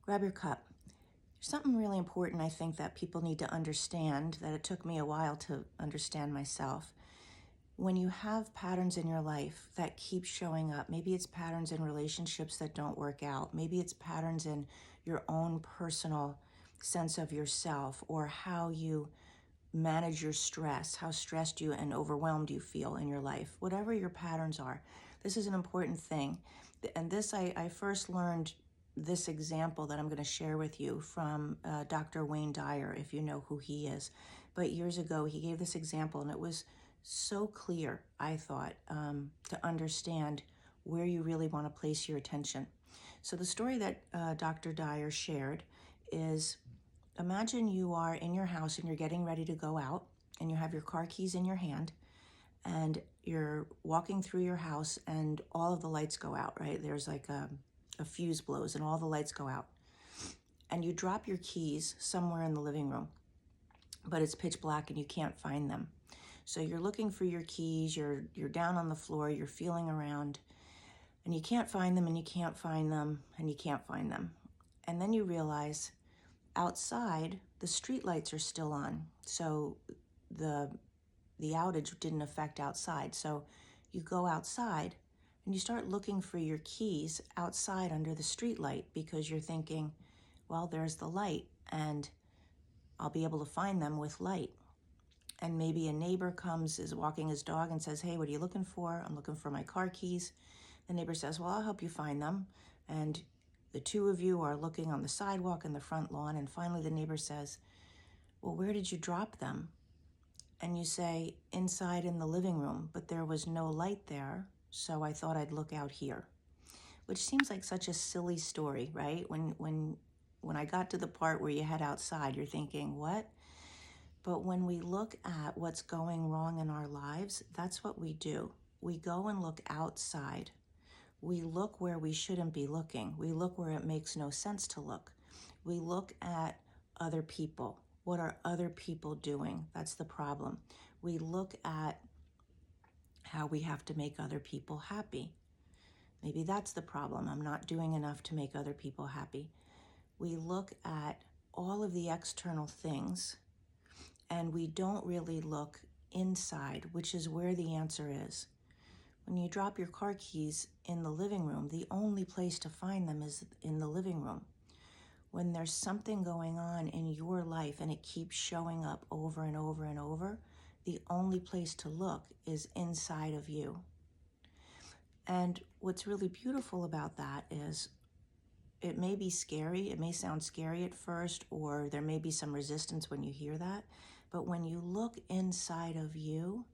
grab your cup. There's something really important I think that people need to understand, that it took me a while to understand myself. When you have patterns in your life that keep showing up, maybe it's patterns in relationships that don't work out, maybe it's patterns in your own personal sense of yourself, or how you manage your stress, how stressed you and overwhelmed you feel in your life, whatever your patterns are. This is an important thing. And this, I first learned this example that I'm going to share with you from Dr. Wayne Dyer, if you know who he is. But years ago, he gave this example, and it was so clear, I thought, to understand where you really want to place your attention. So the story that Dr. Dyer shared is, imagine you are in your house and you're getting ready to go out, and you have your car keys in your hand, and you're walking through your house and all of the lights go out, right? There's like a fuse blows and all the lights go out. And you drop your keys somewhere in the living room, but it's pitch black and you can't find them. So you're looking for your keys, you're down on the floor, you're feeling around, and you can't find them, and you can't find them, and you can't find them. And then you realize outside, the street lights are still on. So the outage didn't affect outside. So you go outside and you start looking for your keys outside under the street light, because you're thinking, well, there's the light and I'll be able to find them with light. And maybe a neighbor is walking his dog and says, hey, what are you looking for? I'm looking for my car keys. The neighbor says, well, I'll help you find them. And the two of you are looking on the sidewalk in the front lawn. And finally the neighbor says, well, where did you drop them? And you say, inside in the living room, but there was no light there, so I thought I'd look out here. Which seems like such a silly story, right? When I got to the part where you head outside, you're thinking, what? But when we look at what's going wrong in our lives, that's what we do. We go and look outside. We look where we shouldn't be looking. We look where it makes no sense to look. We look at other people. What are other people doing? That's the problem. We look at how we have to make other people happy. Maybe that's the problem. I'm not doing enough to make other people happy. We look at all of the external things, and we don't really look inside, which is where the answer is. When you drop your car keys in the living room, the only place to find them is in the living room. When there's something going on in your life and it keeps showing up over and over and over, the only place to look is inside of you. And what's really beautiful about that is, it may be scary, it may sound scary at first, or there may be some resistance when you hear that, but when you look inside of you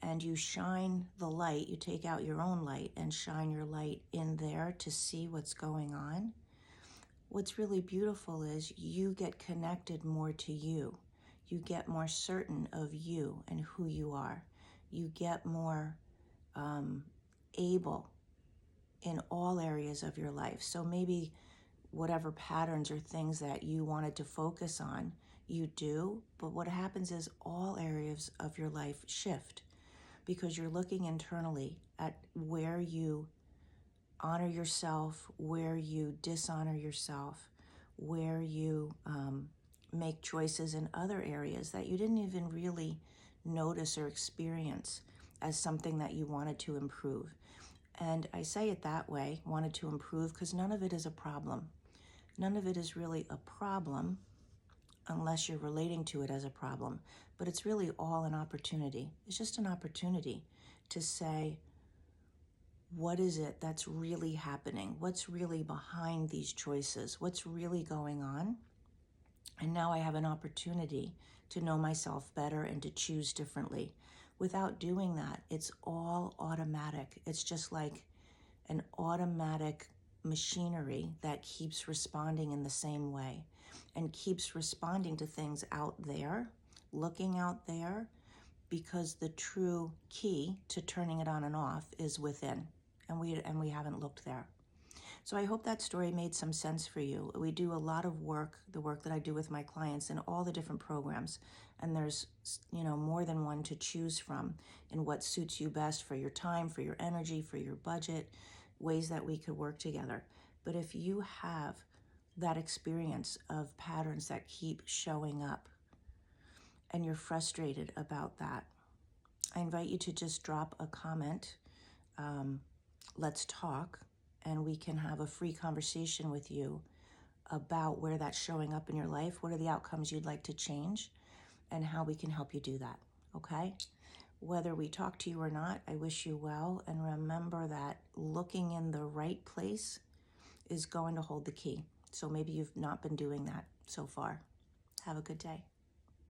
and you shine the light, you take out your own light and shine your light in there to see what's going on, what's really beautiful is you get connected more to you. You get more certain of you and who you are. You get more able in all areas of your life. So maybe whatever patterns or things that you wanted to focus on, you do, but what happens is all areas of your life shift, because you're looking internally at where you honor yourself, where you dishonor yourself, where you make choices in other areas that you didn't even really notice or experience as something that you wanted to improve. And I say it that way, wanted to improve, because none of it is a problem. None of it is really a problem unless you're relating to it as a problem. But it's really all an opportunity. It's just an opportunity to say, what is it that's really happening? What's really behind these choices? What's really going on? And now I have an opportunity to know myself better and to choose differently. Without doing that, it's all automatic. It's just like an automatic machinery that keeps responding in the same way and keeps responding to things out there, looking out there, because the true key to turning it on and off is within, and we haven't looked there. So I hope that story made some sense for you. We do a lot of work, the work that I do with my clients in all the different programs, and there's, more than one to choose from in what suits you best for your time, for your energy, for your budget, ways that we could work together. But if you have that experience of patterns that keep showing up and you're frustrated about that, I invite you to just drop a comment. Let's talk, and we can have a free conversation with you about where that's showing up in your life, what are the outcomes you'd like to change, and how we can help you do that, okay? Whether we talk to you or not, I wish you well, and remember that looking in the right place is going to hold the key. So maybe you've not been doing that so far. Have a good day.